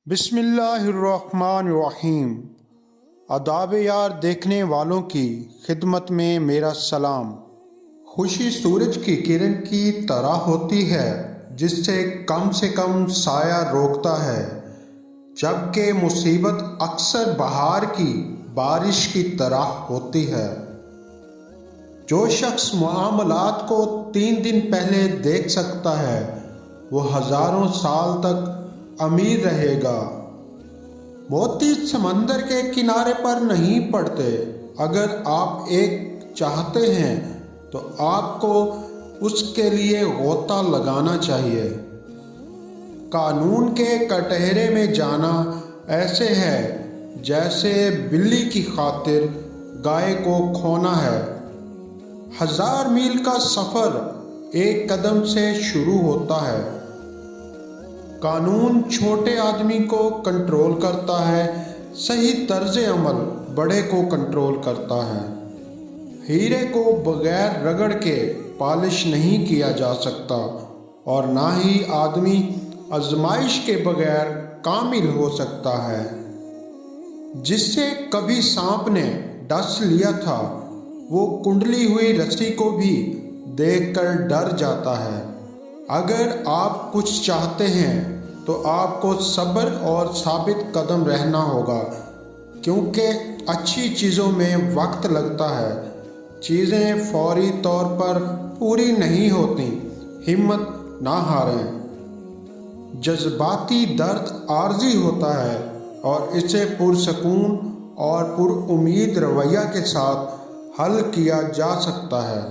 بسم اللہ الرحمن الرحیم۔ آداب یار دیکھنے والوں کی خدمت میں میرا سلام۔ خوشی سورج کی کرن کی طرح ہوتی ہے جس سے کم سایہ روکتا ہے، جبکہ مصیبت اکثر بہار کی بارش کی طرح ہوتی ہے۔ جو شخص معاملات کو 3 دن پہلے دیکھ سکتا ہے وہ ہزاروں سال تک امیر رہے گا۔ موتی سمندر کے کنارے پر نہیں پڑتے۔ اگر آپ ایک چاہتے ہیں تو آپ کو اس کے لیے غوطہ لگانا چاہیے۔ قانون کے کٹہرے میں جانا ایسے ہے جیسے بلی کی خاطر گائے کو کھونا ہے۔ 1000 میل کا سفر ایک قدم سے شروع ہوتا ہے۔ قانون چھوٹے آدمی کو کنٹرول کرتا ہے، صحیح طرز عمل بڑے کو کنٹرول کرتا ہے۔ ہیرے کو بغیر رگڑ کے پالش نہیں کیا جا سکتا، اور نہ ہی آدمی آزمائش کے بغیر کامل ہو سکتا ہے۔ جس سے کبھی سانپ نے ڈس لیا تھا وہ کنڈلی ہوئی رسی کو بھی دیکھ کر ڈر جاتا ہے۔ اگر آپ کچھ چاہتے ہیں تو آپ کو صبر اور ثابت قدم رہنا ہوگا، کیونکہ اچھی چیزوں میں وقت لگتا ہے۔ چیزیں فوری طور پر پوری نہیں ہوتی۔ ہمت نہ ہاریں۔ جذباتی درد عارضی ہوتا ہے اور اسے پرسکون اور پر امید رویہ کے ساتھ حل کیا جا سکتا ہے۔